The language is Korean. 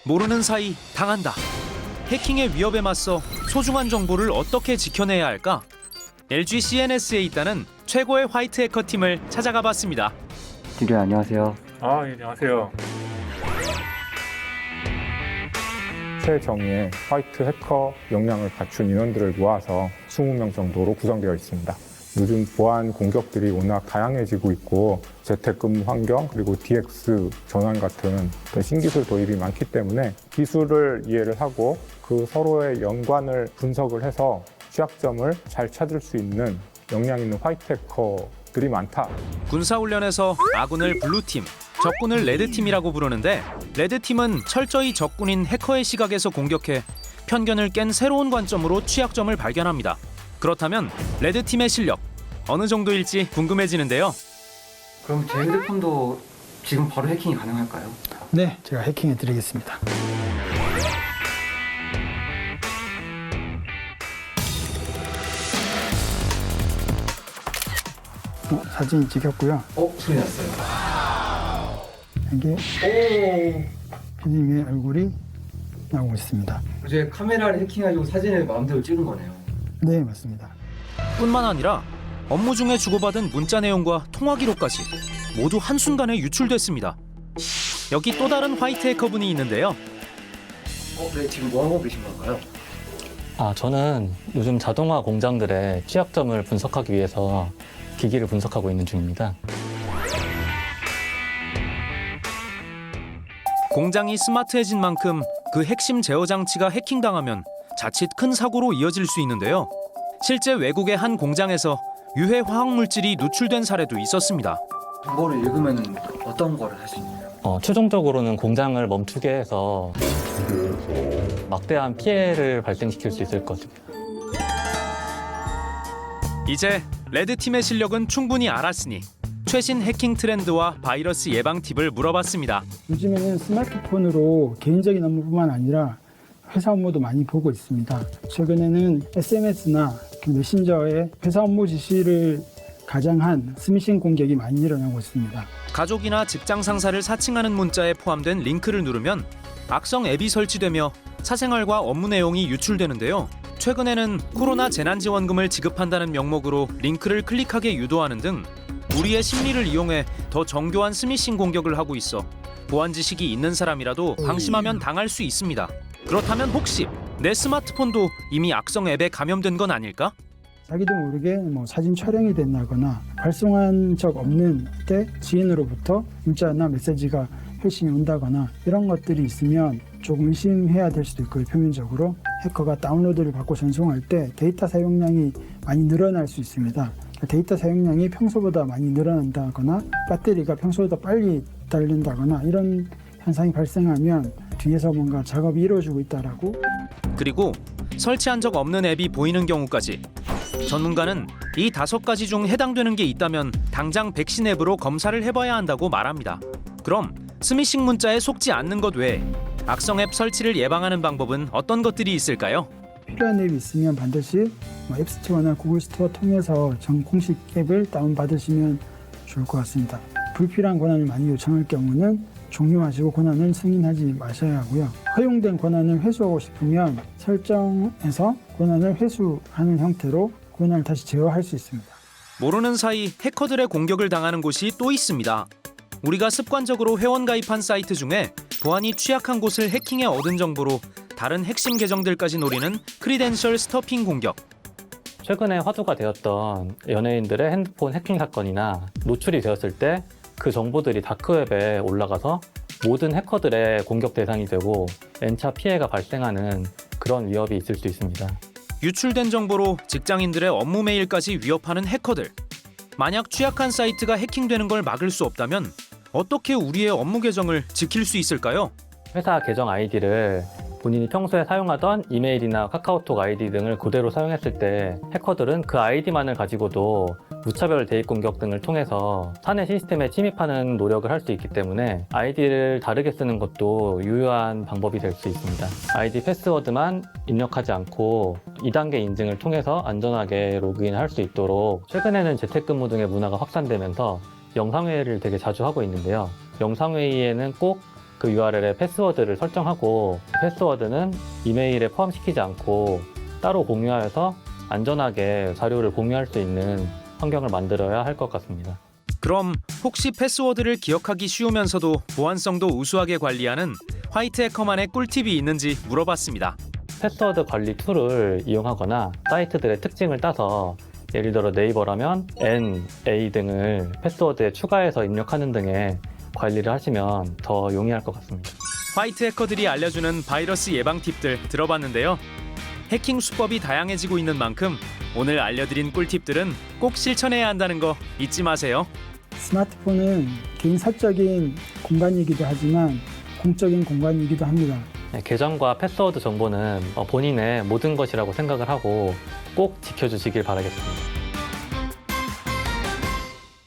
모르는 사이 당한다. 해킹의 위협에 맞서 소중한 정보를 어떻게 지켜내야 할까? LG CNS에 있다는 최고의 화이트 해커 팀을 찾아가 봤습니다. 네, 안녕하세요. 예, 안녕하세요. 최정의의 화이트 해커 역량을 갖춘 인원들을 모아서 20명 정도로 구성되어 있습니다. 요즘 보안 공격들이 워낙 다양해지고 있고 재택근무 환경 그리고 DX 전환 같은 신기술 도입이 많기 때문에 기술을 이해를 하고 그 서로의 연관을 분석을 해서 취약점을 잘 찾을 수 있는 역량 있는 화이트 해커들이 많다. 군사훈련에서 아군을 블루팀, 적군을 레드팀이라고 부르는데 레드팀은 철저히 적군인 해커의 시각에서 공격해 편견을 깬 새로운 관점으로 취약점을 발견합니다. 그렇다면 레드팀의 실력 어느 정도일지 궁금해지는데요. 그럼 제 휴대폰도 지금 바로 해킹이 가능할까요? 네, 제가 해킹해 드리겠습니다. 사진이 찍혔고요. 소리 났어요. 이게 피디님의 얼굴이 나오고 있습니다. 이제 카메라를 해킹해가지고 사진을 마음대로 찍은 거네요. 네, 맞습니다. 뿐만 아니라 업무 중에 주고받은 문자 내용과 통화 기록까지 모두 한순간에 유출됐습니다. 여기 또 다른 화이트 해커분이 있는데요. 네, 지금 뭐 하고 계신 건가요? 저는 요즘 자동화 공장들의 취약점을 분석하기 위해서 기기를 분석하고 있는 중입니다. 공장이 스마트해진 만큼 그 핵심 제어 장치가 해킹당하면 자칫 큰 사고로 이어질 수 있는데요. 실제 외국의 한 공장에서 유해 화학 물질이 누출된 사례도 있었습니다. 정보를 읽으면 어떤 거를 할 수 있나요? 최종적으로는 공장을 멈추게 해서 막대한 피해를 발생시킬 수 있을 것입니다. 이제 레드팀의 실력은 충분히 알았으니 최신 해킹 트렌드와 바이러스 예방 팁을 물어봤습니다. 요즘에는 스마트폰으로 개인적인 업무뿐만 아니라 회사 업무도 많이 보고 있습니다. 최근에는 SNS나 메신저에 회사 업무 지시를 가장한 스미싱 공격이 많이 일어나고 있습니다. 가족이나 직장 상사를 사칭하는 문자에 포함된 링크를 누르면 악성 앱이 설치되며 사생활과 업무 내용이 유출되는데요. 최근에는 코로나 재난지원금을 지급한다는 명목으로 링크를 클릭하게 유도하는 등 우리의 심리를 이용해 더 정교한 스미싱 공격을 하고 있어 보안 지식이 있는 사람이라도 방심하면 당할 수 있습니다. 그렇다면 혹시 내 스마트폰도 이미 악성 앱에 감염된 건 아닐까? 자기도 모르게 사진 촬영이 된다거나 발송한 적 없는 때 지인으로부터 문자나 메시지가 회신이 온다거나 이런 것들이 있으면 조금 의심해야 될 수도 있고요. 표면적으로 해커가 다운로드를 받고 전송할 때 데이터 사용량이 많이 늘어날 수 있습니다. 데이터 사용량이 평소보다 많이 늘어난다거나 배터리가 평소보다 빨리 달린다거나 이런 현상이 발생하면 뒤에서 뭔가 작업이 이루어지고 있다라고. 그리고 설치한 적 없는 앱이 보이는 경우까지. 전문가는 이 5가지 중 해당되는 게 있다면 당장 백신 앱으로 검사를 해봐야 한다고 말합니다. 그럼 스미싱 문자에 속지 않는 것 외에 악성 앱 설치를 예방하는 방법은 어떤 것들이 있을까요? 필요한 앱이 있으면 반드시 앱스토어나 구글 스토어 통해서 공식 앱을 다운받으시면 좋을 것 같습니다. 불필요한 권한을 많이 요청할 경우는 종료하시고 권한을 승인하지 마셔야 하고요. 허용된 권한을 회수하고 싶으면 설정에서 권한을 회수하는 형태로 권한을 다시 제어할 수 있습니다. 모르는 사이 해커들의 공격을 당하는 곳이 또 있습니다. 우리가 습관적으로 회원 가입한 사이트 중에 보안이 취약한 곳을 해킹해 얻은 정보로 다른 핵심 계정들까지 노리는 크리덴셜 스터핑 공격. 최근에 화두가 되었던 연예인들의 핸드폰 해킹 사건이나 노출이 되었을 때 그 정보들이 다크웹에 올라가서 모든 해커들의 공격 대상이 되고 N차 피해가 발생하는 그런 위협이 있을 수 있습니다. 유출된 정보로 직장인들의 업무 메일까지 위협하는 해커들. 만약 취약한 사이트가 해킹되는 걸 막을 수 없다면 어떻게 우리의 업무 계정을 지킬 수 있을까요? 회사 계정 아이디를 본인이 평소에 사용하던 이메일이나 카카오톡 아이디 등을 그대로 사용했을 때 해커들은 그 아이디만을 가지고도 무차별 대입 공격 등을 통해서 사내 시스템에 침입하는 노력을 할 수 있기 때문에 아이디를 다르게 쓰는 것도 유효한 방법이 될 수 있습니다. 아이디 패스워드만 입력하지 않고 2단계 인증을 통해서 안전하게 로그인할 수 있도록 최근에는 재택근무 등의 문화가 확산되면서 영상회의를 되게 자주 하고 있는데요. 영상회의에는 꼭 그 URL에 패스워드를 설정하고 패스워드는 이메일에 포함시키지 않고 따로 공유하여서 안전하게 자료를 공유할 수 있는 환경을 만들어야 할 것 같습니다. 그럼 혹시 패스워드를 기억하기 쉬우면서도 보안성도 우수하게 관리하는 화이트 해커만의 꿀팁이 있는지 물어봤습니다. 패스워드 관리 툴을 이용하거나 사이트들의 특징을 따서 예를 들어 네이버라면 N, A 등을 패스워드에 추가해서 입력하는 등의 관리를 하시면 더 용이할 것 같습니다. 화이트 해커들이 알려주는 바이러스 예방 팁들 들어봤는데요. 해킹 수법이 다양해지고 있는 만큼 오늘 알려드린 꿀팁들은 꼭 실천해야 한다는 거 잊지 마세요. 스마트폰은 개인 사적인 공간이기도 하지만 공적인 공간이기도 합니다. 계정과 패스워드 정보는 본인의 모든 것이라고 생각을 하고 꼭 지켜주시길 바라겠습니다.